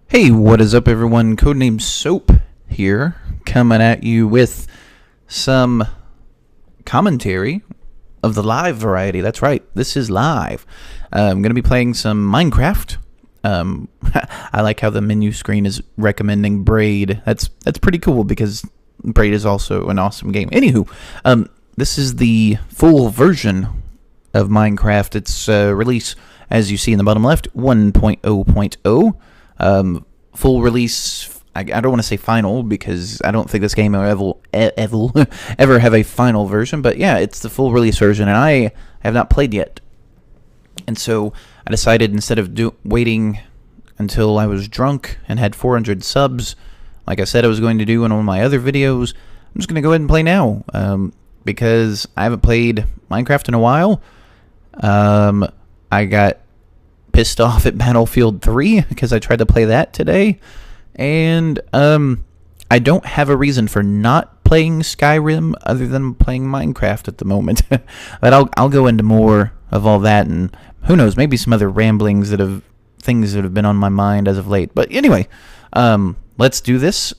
Hey, what is up, everyone? Codename Soap here, coming at you with some commentary of the live variety. That's right, this is live. I'm going to be playing some Minecraft. I like how the menu screen is recommending Braid. That's pretty cool because Braid is also an awesome game. Anywho, this is the full version of Minecraft. It's release, as you see in the bottom left, 1.0.0. Full release. I don't want to say final because I don't think this game will ever have a final version. But yeah, it's the full release version, and I have not played yet. And so I decided instead of waiting until I was drunk and had 400 subs, like I said I was going to do in one of my other videos, I'm just going to go ahead and play now because I haven't played Minecraft in a while. I got pissed off at Battlefield 3 because I tried to play that today, and I don't have a reason for not playing Skyrim other than playing Minecraft at the moment. But I'll go into more of all that, and who knows, maybe some other ramblings things that have been on my mind as of late. But anyway, let's do this.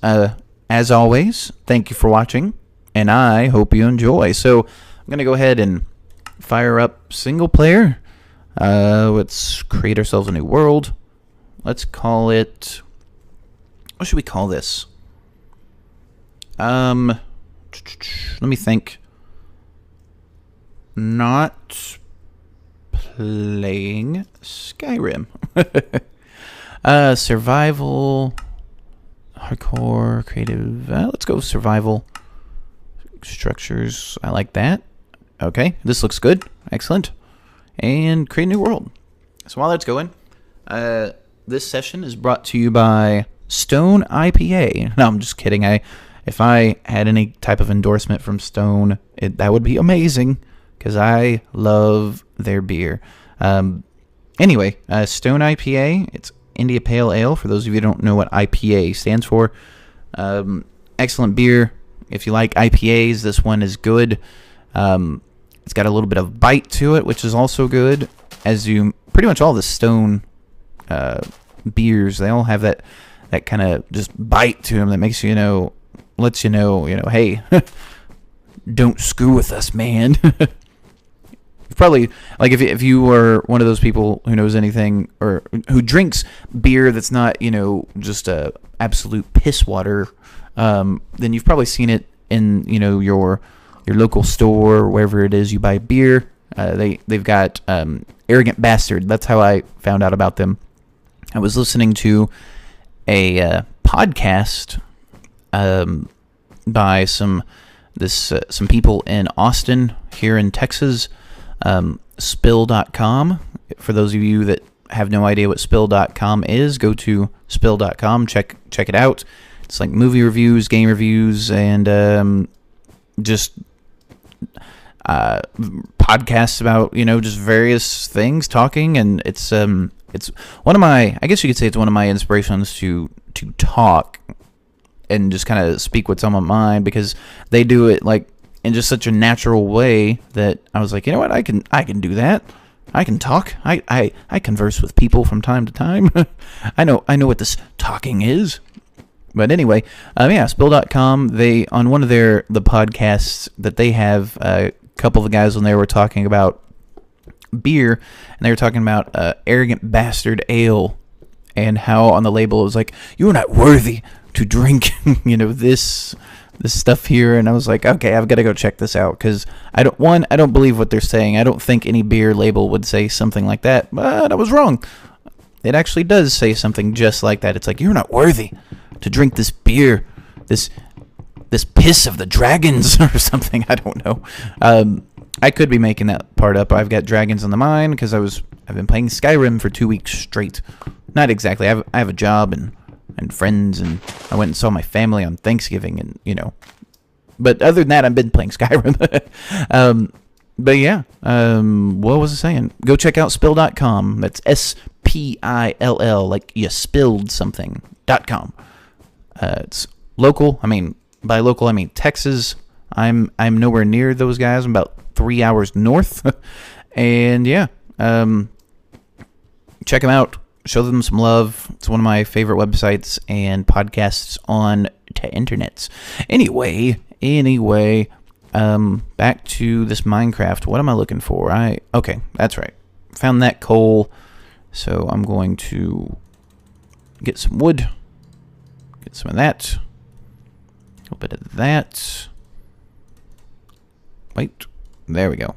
As always, thank you for watching, and I hope you enjoy. So I'm gonna go ahead and fire up single player. Let's create ourselves a new world. Let's call it, what should we call this? Let me think. Not playing Skyrim. Survival, hardcore, creative. Let's go survival. Structures, I like that. Okay, this looks good. Excellent. And create a new world. So while that's going, this session is brought to you by Stone IPA. No, I'm just kidding. If I had any type of endorsement from Stone, that would be amazing because I love their beer. Anyway, Stone IPA, it's India Pale Ale, for those of you who don't know what IPA stands for. Excellent beer. If you like IPAs, this one is good. It's got a little bit of bite to it, which is also good. As you, pretty much all the Stone beers, they all have that kind of just bite to them that makes lets you know, hey, don't screw with us, man. Probably, like if you were one of those people who knows anything or who drinks beer that's not, just a absolute piss water, then you've probably seen it in, your local store or wherever it is you buy beer. They've got Arrogant Bastard. That's how I found out about them. I was listening to a podcast by some people in Austin here in Texas. Spill.com. For those of you that have no idea what Spill.com is, go to Spill.com. Check it out. It's like movie reviews, game reviews, and just podcasts about just various things, talking, and it's one of my, I guess you could say it's one of my inspirations to talk and just kind of speak what's on my mind, because they do it like in just such a natural way that I was like, you know what, I can do that. I can talk. I converse with people from time to time. I know what this talking is. But anyway, Spill.com, they, on one of the podcasts that they have, a couple of the guys on there were talking about beer, and they were talking about Arrogant Bastard Ale, and how on the label it was like, you're not worthy to drink, this stuff here. And I was like, okay, I've got to go check this out, because I don't believe what they're saying. I don't think any beer label would say something like that, but I was wrong. It actually does say something just like that. It's like, you're not worthy to drink this beer, this piss of the dragons or something. I don't know. I could be making that part up. I've got dragons on the mind because I've been playing Skyrim for 2 weeks straight. Not exactly. I have a job and friends, and I went and saw my family on Thanksgiving, and But other than that, I've been playing Skyrim. But yeah, what was I saying? Go check out Spill.com. That's SPILL, like you spilled something.com. It's local. I mean, by local, I mean Texas. I'm nowhere near those guys. I'm about 3 hours north. And yeah, check them out. show them some love. It's one of my favorite websites and podcasts on the internets. Anyway, back to this Minecraft. What am I looking for? Okay, that's right. Found that coal, so I'm going to get some wood, get some of that, a little bit of that. Wait, there we go.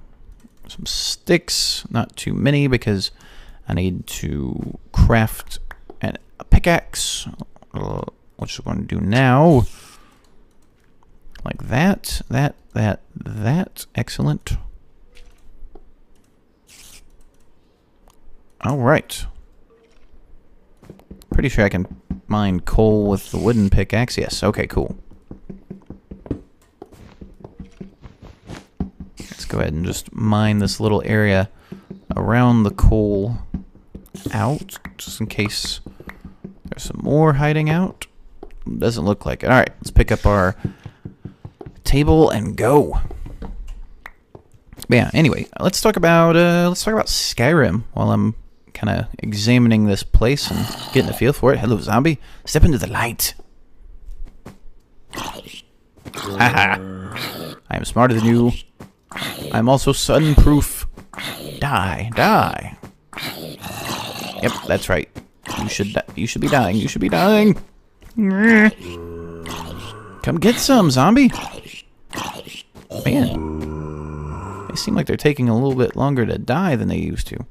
Some sticks, not too many because I need to craft a pickaxe, which we're going to do now. Like that. Excellent. Alright. Pretty sure I can mine coal with the wooden pickaxe. Yes, okay, cool. Let's go ahead and just mine this little area around the coal out, just in case there's some more hiding out. Doesn't look like it. Alright, let's pick up our table and go. But yeah, anyway, let's talk about Skyrim while I'm kind of examining this place and getting a feel for it. Hello, zombie. Step into the light. Haha. I am smarter than you. I'm also sun-proof. Die. Yep, that's right. You should be dying. You should be dying. Come get some, zombie. Man, they seem like they're taking a little bit longer to die than they used to.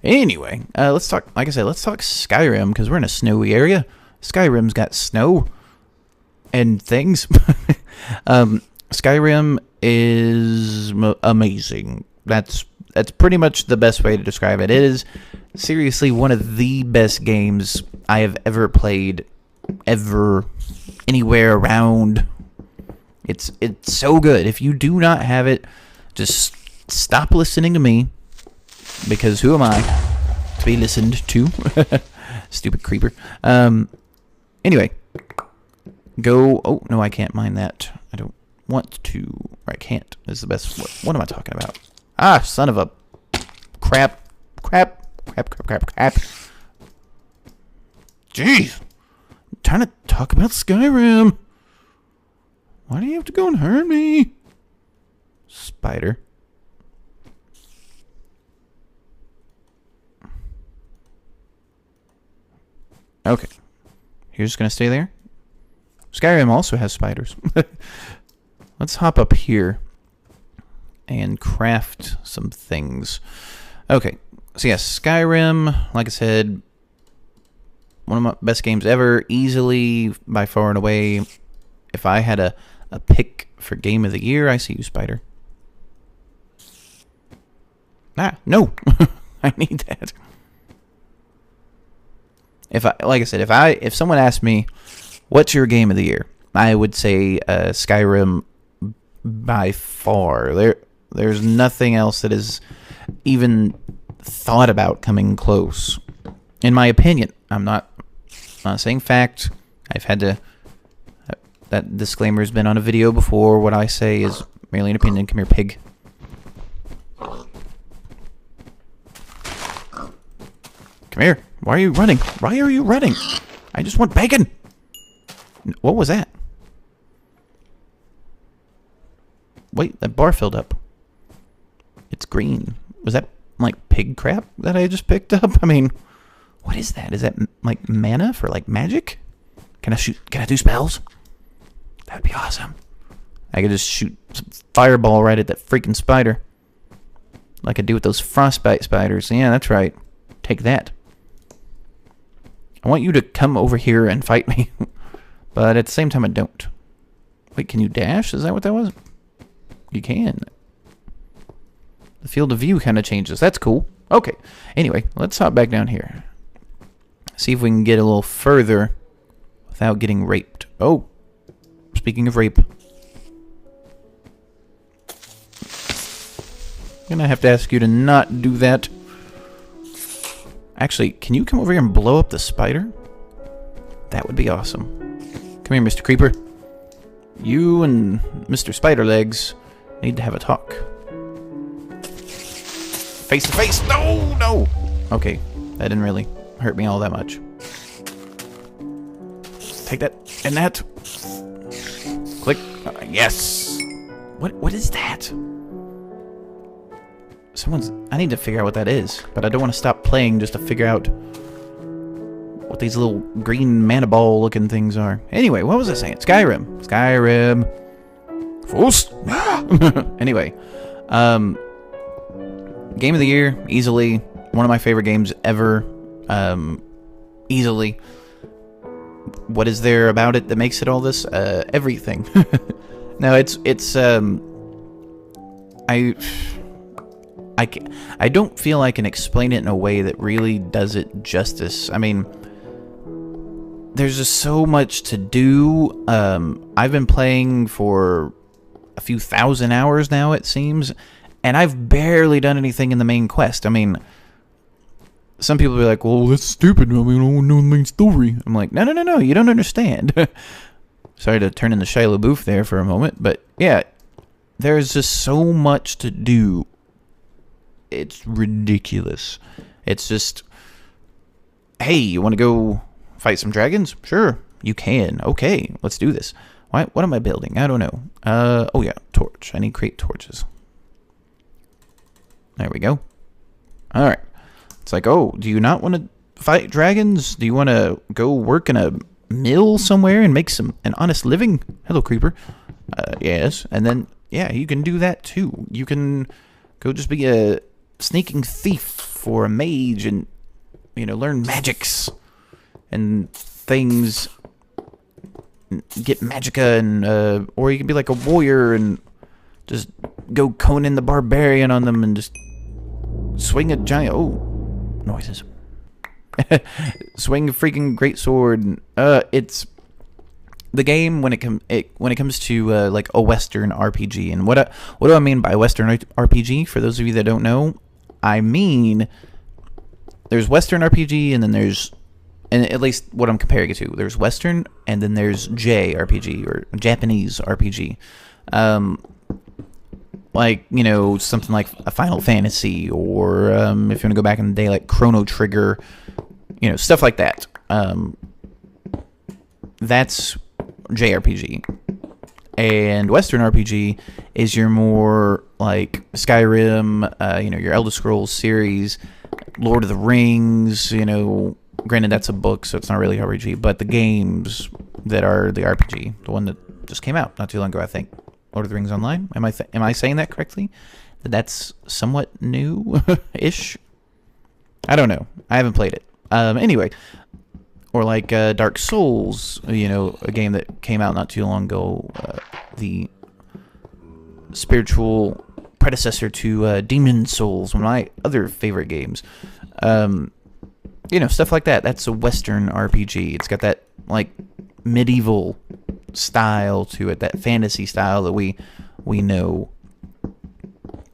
Anyway, let's talk. Like I said, let's talk Skyrim because we're in a snowy area. Skyrim's got snow and things. Skyrim is amazing. That's pretty much the best way to describe it. It is seriously one of the best games I have ever played, ever, anywhere around. It's so good. If you do not have it, just stop listening to me, because who am I to be listened to? Stupid creeper. Anyway, go. Oh no, I can't mine that. I don't want to. Or I can't. This is the best. What am I talking about? Ah, son of a crap. Jeez. I'm trying to talk about Skyrim. Why do you have to go and hurt me? Spider. Okay. You're just going to stay there? Skyrim also has spiders. Let's hop up here and craft some things. Okay. So yes, Skyrim, like I said, one of my best games ever. Easily, by far and away. If I had a pick for game of the year, I see you, spider. Ah, no. I need that. If someone asked me, what's your game of the year? I would say Skyrim by far. There's nothing else that is even thought about coming close, in my opinion. I'm not saying fact. I've had to. That disclaimer's been on a video before. What I say is merely an opinion. Come here, pig. Come here. Why are you running? Why are you running? I just want bacon. What was that? Wait, that bar filled up. It's green. Was that like pig crap that I just picked up? I mean, what is that? Is that like mana for like magic? Can I shoot? Can I do spells? That'd be awesome. I could just shoot some fireball right at that freaking spider. Like I do with those frostbite spiders. Yeah, that's right. Take that. I want you to come over here and fight me. But at the same time, I don't. Wait, can you dash? Is that what that was? You can. The field of view kind of changes. That's cool. Okay. Anyway, let's hop back down here. See if we can get a little further without getting raped. Oh. Speaking of rape. I'm gonna have to ask you to not do that. Actually, can you come over here and blow up the spider? That would be awesome. Come here, Mr. Creeper. You and Mr. Spider Legs need to have a talk. Face to face. No. Okay. That didn't really hurt me all that much. Take that and that. Click. Yes. What is that? I need to figure out what that is, but I don't want to stop playing just to figure out what these little green mana ball looking things are. Anyway, what was I saying? Skyrim. First. Anyway, game of the year, easily one of my favorite games ever. Easily. What is there about it that makes it all this? Everything. No, I don't feel I can explain it in a way that really does it justice. I mean, there's just so much to do. I've been playing for a few thousand hours now, it seems, and I've barely done anything in the main quest. I mean, some people be like, well, that's stupid. I mean, I don't know the main story. I'm like, no, you don't understand. Sorry to turn into Shia LaBeouf there for a moment, but yeah, there's just so much to do. It's ridiculous. It's just, hey, you want to go fight some dragons? Sure, you can. Okay, let's do this. What am I building? I don't know. Oh yeah, torch. I need to create torches. There we go. All right. It's like, oh, do you not want to fight dragons? Do you want to go work in a mill somewhere and make an honest living? Hello, creeper. Yes. And then, yeah, you can do that too. You can go just be a sneaking thief or a mage and, learn magics and things. Get magicka and, or you can be like a warrior and just go Conan the Barbarian on them and just swing a giant, noises. Swing a freaking great sword. It's the game when it comes to like a Western RPG. And what do I mean by Western RPG? For those of you that don't know, I mean there's Western RPG and then there's, and at least what I'm comparing it to, there's Western and then there's JRPG or Japanese RPG. Like, something like a Final Fantasy, or if you want to go back in the day, like Chrono Trigger, stuff like that. That's JRPG. And Western RPG is your more like Skyrim, your Elder Scrolls series, Lord of the Rings, granted that's a book, so it's not really RPG, but the games that are the RPG, the one that just came out not too long ago, I think. Lord of the Rings Online. Am I saying that correctly? That's somewhat new-ish? I don't know. I haven't played it. Anyway, or like Dark Souls, a game that came out not too long ago, the spiritual predecessor to Demon Souls, one of my other favorite games. Stuff like that. That's a Western RPG. It's got that like medieval style to it, that fantasy style that we know.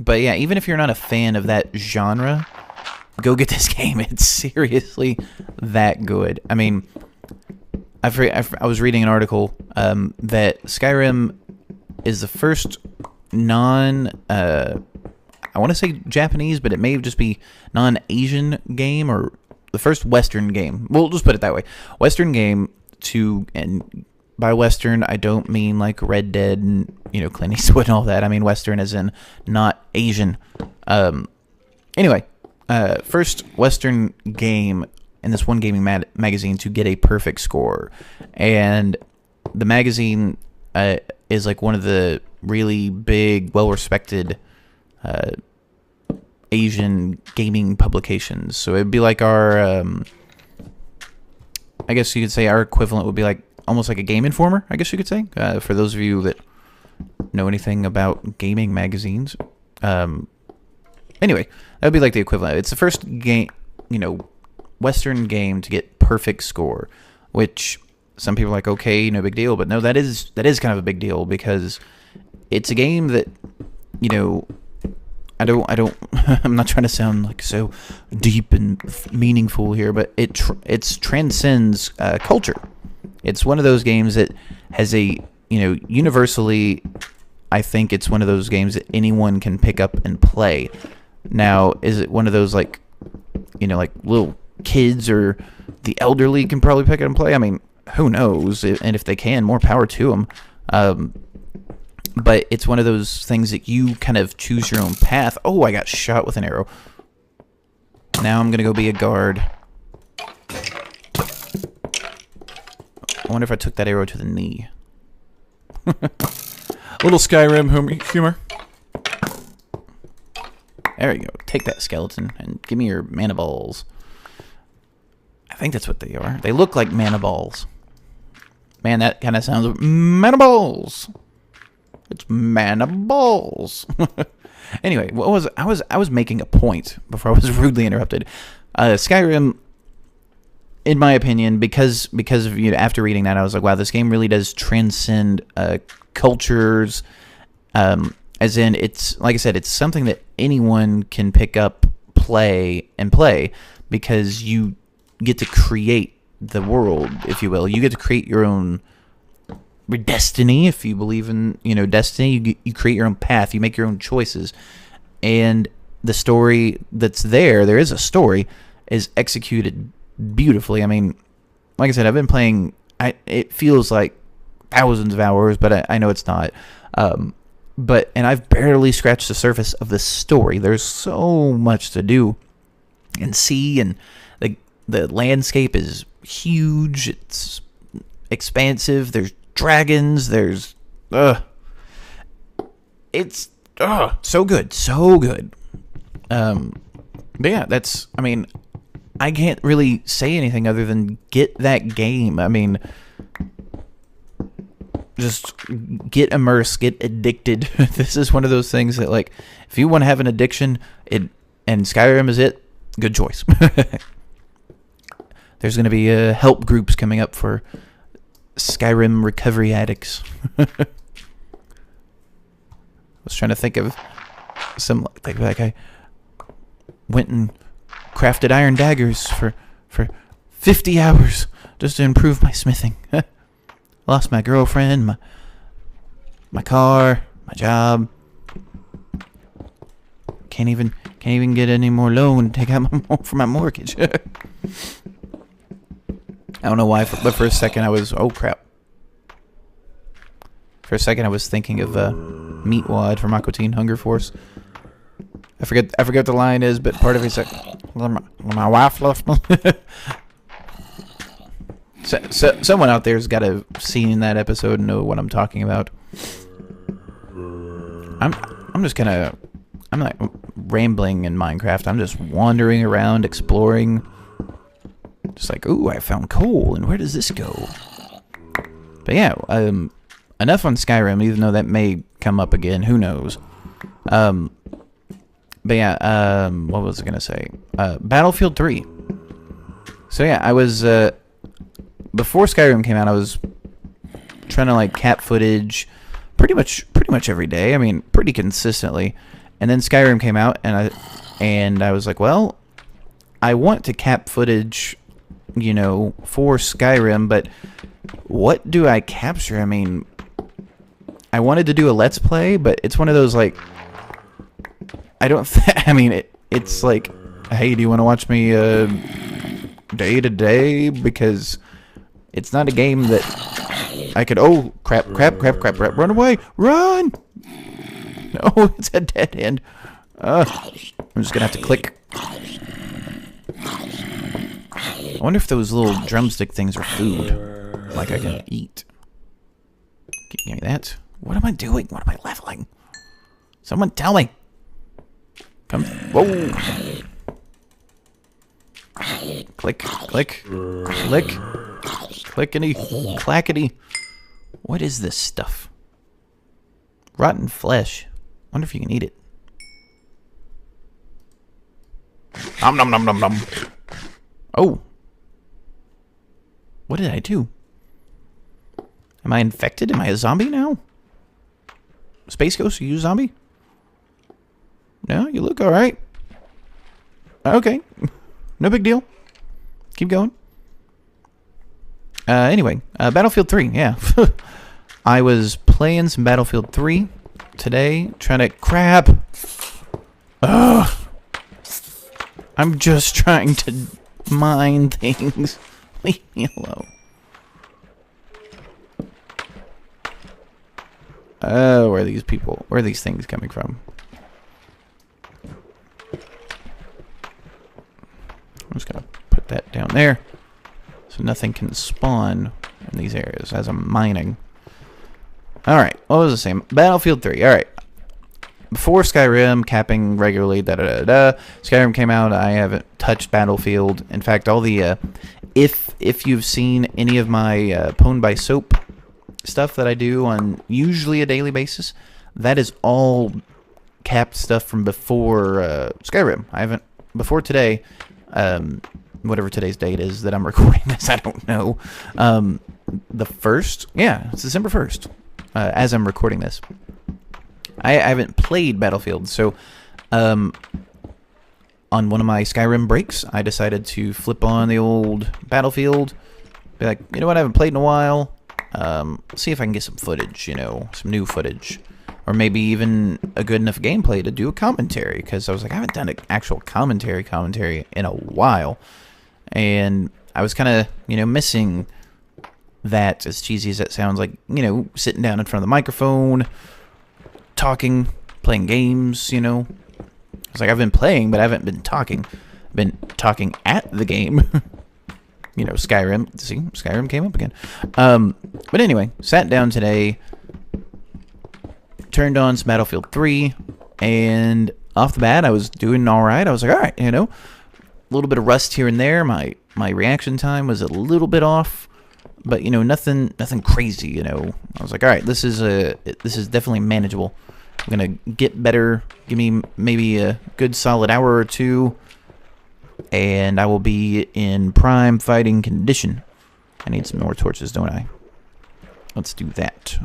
But yeah, even if you're not a fan of that genre, go get this game. It's seriously that good. I mean, I was reading an article that Skyrim is the first I want to say Japanese, but it may just be non-Asian game, or the first Western game. We'll just put it that way. Western game and by Western, I don't mean like Red Dead and, Clint Eastwood and all that. I mean Western as in not Asian. Anyway, first Western game in this one gaming magazine to get a perfect score. And the magazine is like one of the really big, well-respected Asian gaming publications. So it'd be like our, I guess you could say our equivalent would be like almost like a Game Informer, I guess you could say, for those of you that know anything about gaming magazines. Anyway, that would be like the equivalent. It's the first game, Western game to get perfect score, which some people are like, okay, no big deal, but no, that is kind of a big deal, because it's a game that, I don't I'm not trying to sound like so deep and meaningful here, but it transcends culture. It's one of those games that has a, universally, I think it's one of those games that anyone can pick up and play. Now, is it one of those like, like little kids or the elderly can probably pick it and play. I mean, who knows? And if they can, more power to them. But it's one of those things that you kind of choose your own path. Oh, I got shot with an arrow. Now I'm going to go be a guard. I wonder if I took that arrow to the knee. Little Skyrim humor. There you go. Take that, skeleton, and give me your mana balls. I think that's what they are. They look like mana balls. Man, that kind of sounds... Mana balls! It's mana balls! Anyway, what was I was making a point before I was rudely interrupted. Skyrim, in my opinion, because of, you know, after reading that, I was like, wow, this game really does transcend cultures. As in, it's, like I said, it's something that anyone can pick up, play, because you get to create the world, if you will. You get to create your own destiny, if you believe in, you know, destiny. You create your own path. You make your own choices. And the story that's there is a story, is executed beautifully. I mean, like I said, I've been playing, it feels like thousands of hours, but I know it's not. And I've barely scratched the surface of the story. There's so much to do and see, and the landscape is huge. It's expansive. There's dragons. There's it's so good, so good. But yeah, I mean, I can't really say anything other than get that game. I mean, just get immersed, get addicted. This is one of those things that, like, if you want to have an addiction, and Skyrim is it, good choice. There's going to be help groups coming up for Skyrim recovery addicts. I was trying to think of some, like I went and crafted iron daggers for 50 hours just to improve my smithing. Lost my girlfriend, my car, my job. Can't even get any more loan to take out for my mortgage. I don't know why, but for a second I was, oh crap. For a second I was thinking of Meatwad from Aqua Teen Hunger Force. I forget what the line is, but part of it's like, my wife left me. So someone out there's got to have seen that episode and know what I'm talking about. I'm just gonna, I'm not rambling in Minecraft. I'm just wandering around, exploring. Just like, ooh, I found coal, and where does this go? But yeah, enough on Skyrim, even though that may come up again. Who knows? But yeah, what was I gonna say? Battlefield 3. So yeah, I was before Skyrim came out, I was trying to like cap footage pretty much every day. I mean, pretty consistently. And then Skyrim came out, and I was like, well, I want to cap footage, you know, for Skyrim, but what do I capture? I mean, I wanted to do a Let's Play, but it's one of those, like, I don't I mean, it's like, hey, do you want to watch me day to day? Because it's not a game that I could, oh, crap, run away, run! No, it's a dead end. I'm just gonna have to click. I wonder if those little drumstick things are food, like I can eat. Give me that. What am I doing? What am I leveling? Someone tell me. Come. Whoa. Click. Clickety. Clackety. What is this stuff? Rotten flesh. Wonder if you can eat it. Nom nom nom nom nom. Oh. What did I do? Am I infected? Am I a zombie now? Space Ghost, are you a zombie? No, you look alright. Okay. No big deal. Keep going. Anyway, Battlefield 3, yeah. I was playing some Battlefield 3 today, trying to... Crap! Ugh! I'm just trying to mine things. Leave me alone. Oh, where are these people? Where are these things coming from? I'm just gonna put that down there so nothing can spawn in these areas as I'm mining. Alright, what was the same? Battlefield 3, alright. Before Skyrim, capping regularly, Skyrim came out, I haven't touched Battlefield. In fact, all the, if you've seen any of my Pwned by Soap stuff that I do on usually a daily basis, that is all capped stuff from before Skyrim. I haven't, before today, whatever today's date is that I'm recording this, I don't know. The 1st? Yeah, it's December 1st, as I'm recording this. I haven't played Battlefield, so on one of my Skyrim breaks, I decided to flip on the old Battlefield, be like, you know what, I haven't played in a while, see if I can get some footage, you know, some new footage, or maybe even a good enough gameplay to do a commentary, because I was like, I haven't done an actual commentary in a while, and I was kind of, you know, missing that, as cheesy as that sounds, like, you know, sitting down in front of the microphone, talking, playing games, you know. It's like I've been playing, but I haven't been talking. I've been talking at the game. You know, Skyrim. See, Skyrim came up again. But anyway, sat down today, turned on some Battlefield 3, and off the bat, I was doing all right. I was like, all right, you know, a little bit of rust here and there. My reaction time was a little bit off, but you know, nothing crazy. You know, I was like, all right, this is definitely manageable. I'm gonna get better. Give me maybe a good solid hour or two, and I will be in prime fighting condition. I need some more torches, don't I? Let's do that.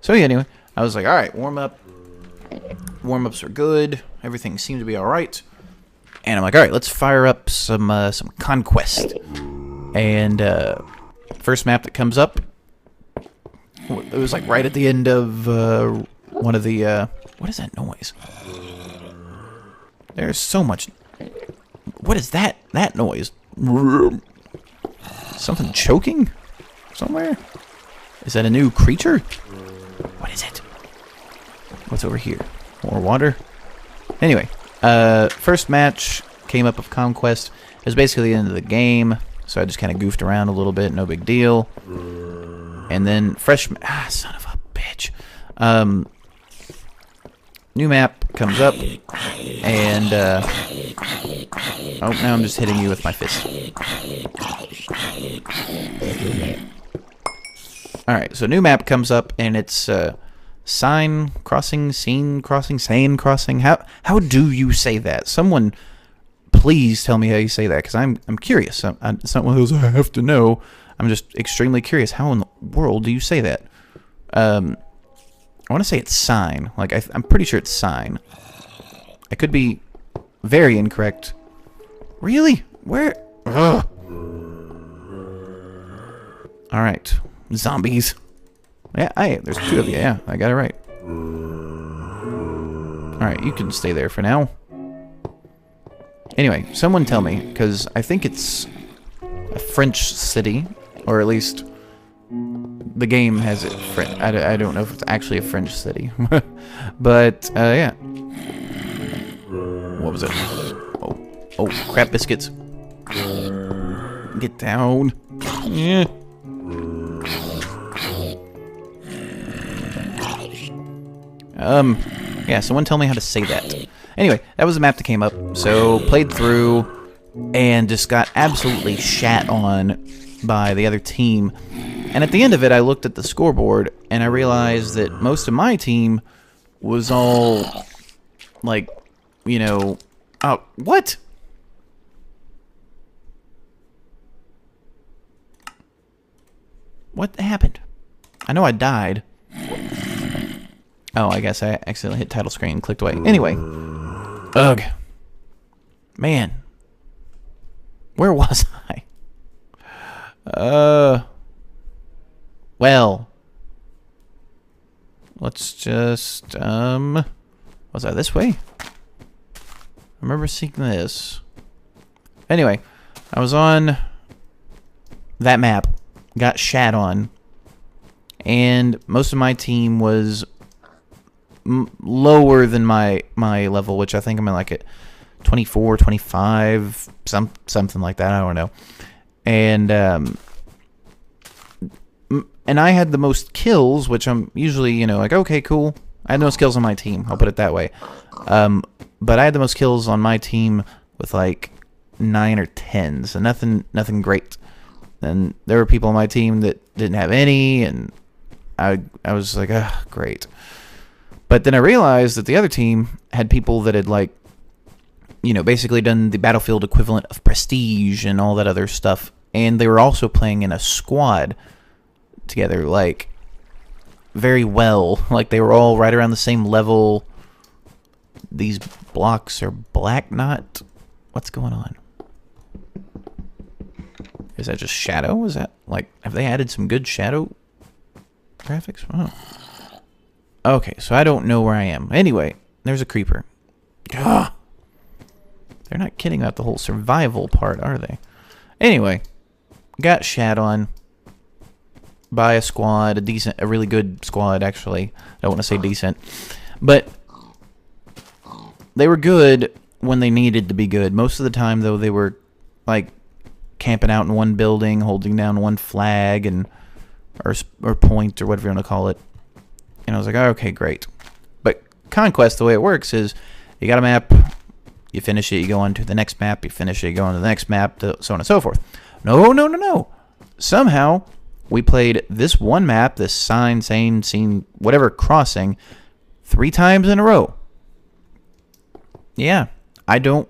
So yeah, anyway, I was like, all right, warm up. Warm-ups are good. Everything seems to be all right. And I'm like, all right, let's fire up some conquest. And first map that comes up, it was like right at the end of one of the what is that noise? There's so much. What is that noise? Something choking somewhere? Is that a new creature? What is it? What's over here? More water? Anyway, first match came up of Conquest. It was basically the end of the game, so I just kind of goofed around a little bit, no big deal. And then son of a bitch. New map comes up, and oh, now I'm just hitting you with my fist. Alright, so new map comes up, and it's sign crossing, scene crossing, sane crossing. How do you say that? Someone please tell me how you say that, because I'm curious. It's not one of those I have to know. I'm just extremely curious. How in the world do you say that? I want to say it's sign. Like, I'm pretty sure it's sign. I could be very incorrect. Really? Where? Ugh. Alright. Zombies. Yeah, there's two of you. Yeah, I got it right. Alright, you can stay there for now. Anyway, someone tell me, because I think it's a French city, or at least the game has it. I don't know if it's actually a French city, but yeah. What was it? Oh, crap biscuits. Get down. Yeah. Yeah, someone tell me how to say that. Anyway, that was the map that came up, so played through, and just got absolutely shat on by the other team. And at the end of it, I looked at the scoreboard, and I realized that most of my team was all, like, you know... Oh, what? What happened? I know I died. Oh, I guess I accidentally hit title screen and clicked away. Anyway. Ugh. Man. Where was I? Well. Let's just, was I this way? I remember seeing this. Anyway. I was on that map, got shat on, and most of my team was lower than my level, which I think I'm in like at 24, 25, something like that. I don't know. And I had the most kills, which I'm usually, like, okay, cool. I had the most kills on my team. I'll put it that way. But I had the most kills on my team with like 9 or 10, so nothing great. And there were people on my team that didn't have any, and I was like, ah, great. But then I realized that the other team had people that had like, basically done the Battlefield equivalent of Prestige and all that other stuff, and they were also playing in a squad together, like, very well. Like, they were all right around the same level. These blocks are black, not... What's going on? Is that just shadow? Is that, like, have they added some good shadow graphics? Oh. Okay, so I don't know where I am. Anyway, there's a creeper. Ugh. They're not kidding about the whole survival part, are they? Anyway, got shat on by a squad, a really good squad, actually. I don't want to say decent. But they were good when they needed to be good. Most of the time, though, they were, like, camping out in one building, holding down one flag, or point, or whatever you want to call it. And I was like, oh, okay, great. But Conquest, the way it works is, you got a map, you finish it, you go on to the next map, you finish it, you go on to the next map, so on and so forth. No. Somehow, we played this one map, this sign, saying, scene, whatever, crossing, 3 times in a row. Yeah, I don't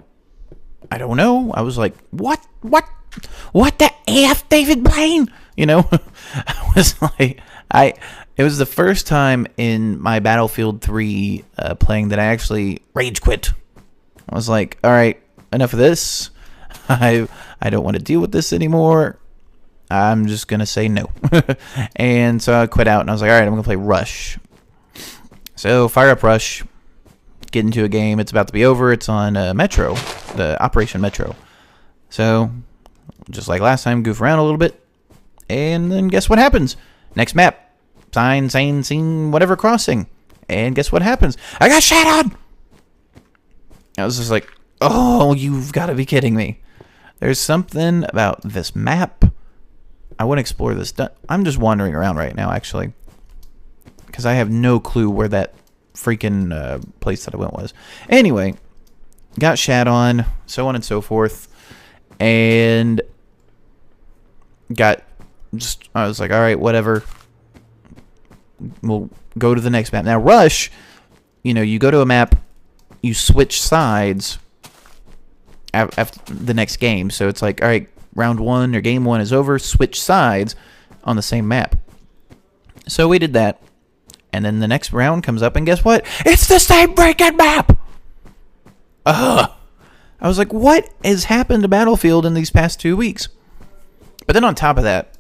know. I was like, what the F, David Blaine? I was like, it was the first time in my Battlefield 3 playing that I actually rage quit. I was like, all right, enough of this. I don't want to deal with this anymore. I'm just going to say no. And so I quit out, and I was like, all right, I'm going to play Rush. So fire up Rush, get into a game. It's about to be over. It's on Metro, the Operation Metro. So just like last time, goof around a little bit. And then guess what happens? Next map. Sign, saying, scene, whatever, crossing. And guess what happens? I got shot on! I was just like, oh, you've got to be kidding me. There's something about this map. I want to explore this. I'm just wandering around right now, actually. Because I have no clue where that freaking place that I went was. Anyway, got shat on, so on and so forth. And I was like, all right, whatever. We'll go to the next map. Now, Rush, you go to a map, you switch sides after the next game. So it's like, all right, round 1 or game 1 is over, switch sides on the same map. So we did that. And then the next round comes up, and guess what? It's the same freaking map! Ugh. I was like, what has happened to Battlefield in these past 2 weeks? But then on top of that,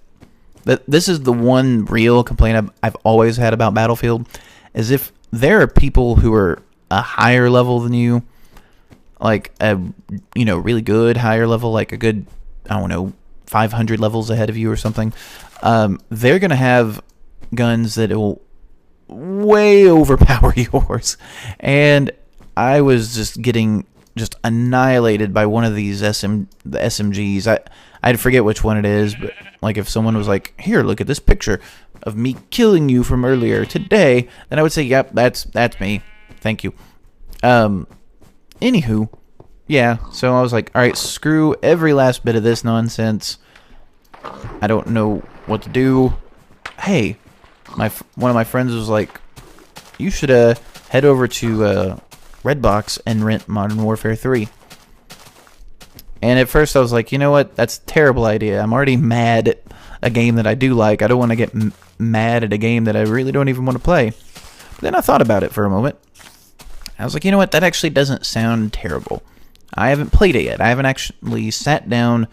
this is the one real complaint I've always had about Battlefield, is if there are people who are a higher level than you, like a really good higher level, like a good, I don't know, 500 levels ahead of you or something, they're gonna have guns that will way overpower yours. And I was just getting annihilated by one of these the SMGs. I'd forget which one it is, but like if someone was like, here, look at this picture of me killing you from earlier today, then I would say, yep, that's me. Thank you. Anywho, yeah, so I was like, all right, screw every last bit of this nonsense. I don't know what to do. Hey, one of my friends was like, you should head over to Redbox and rent Modern Warfare 3. And at first I was like, you know what? That's a terrible idea. I'm already mad at a game that I do like. I don't want to get mad at a game that I really don't even want to play. But then I thought about it for a moment. I was like, you know what? That actually doesn't sound terrible. I haven't played it yet. I haven't actually sat down,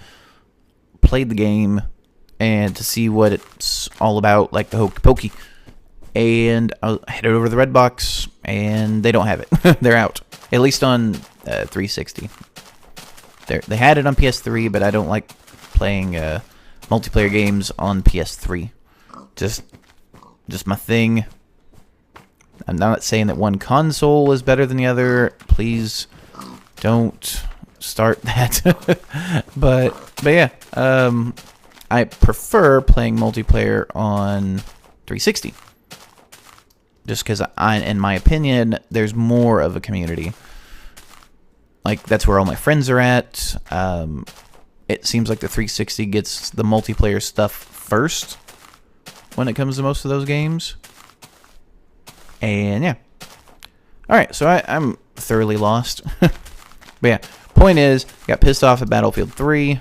played the game, and to see what it's all about, like the hokey pokey. And I headed over to the Redbox, and they don't have it. They're out. At least on 360. They had it on PS3, but I don't like playing multiplayer games on PS3. Just my thing. I'm not saying that one console is better than the other. Please don't start that. but yeah, I prefer playing multiplayer on 360. Just because, in my opinion, there's more of a community. Like, that's where all my friends are at. It seems like the 360 gets the multiplayer stuff first when it comes to most of those games. And, yeah. Alright, so I'm thoroughly lost. But, yeah, point is, got pissed off at Battlefield 3.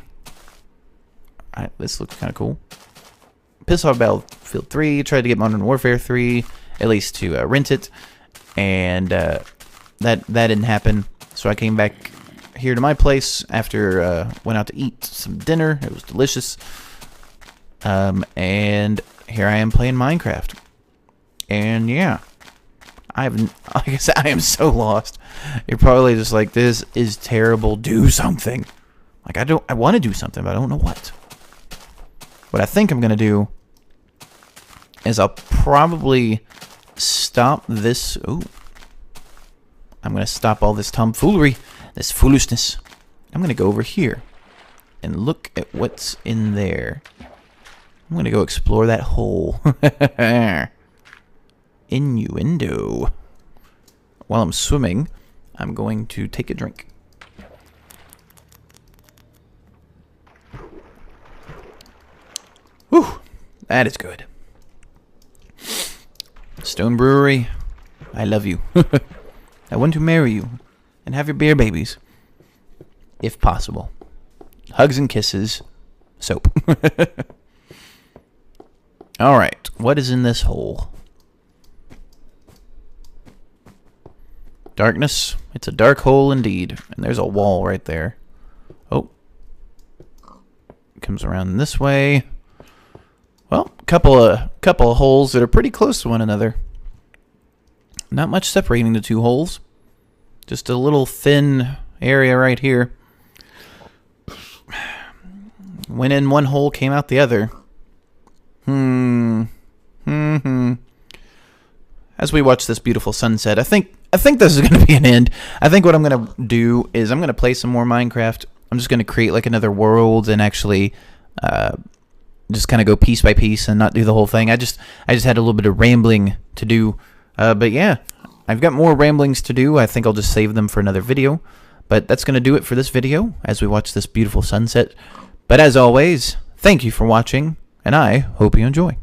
This looks kind of cool. Pissed off at Battlefield 3, tried to get Modern Warfare 3, at least to rent it, and that didn't happen. So I came back here to my place after went out to eat some dinner. It was delicious, and here I am playing Minecraft. And yeah, like I said, I am so lost. You're probably just like, this is terrible. Do something. Like, I want to do something, but I don't know what. What I think I'm gonna do is I'll probably stop this. Ooh. I'm going to stop all this tomfoolery, this foolishness. I'm going to go over here and look at what's in there. I'm going to go explore that hole. Innuendo. While I'm swimming, I'm going to take a drink. Whew, that is good. Stone Brewery, I love you. I want to marry you and have your beer babies, if possible. Hugs and kisses, soap. Alright, what is in this hole? Darkness. It's a dark hole indeed. And there's a wall right there. Oh. Comes around this way. Well, couple of holes that are pretty close to one another. Not much separating the two holes. Just a little thin area right here. Went in one hole, came out the other. As we watch this beautiful sunset, I think this is going to be an end. I think what I'm going to do is I'm going to play some more Minecraft. I'm just going to create like another world and actually just kind of go piece by piece and not do the whole thing. I just had a little bit of rambling to do. But yeah, I've got more ramblings to do. I think I'll just save them for another video. But that's going to do it for this video as we watch this beautiful sunset. But as always, thank you for watching, and I hope you enjoy.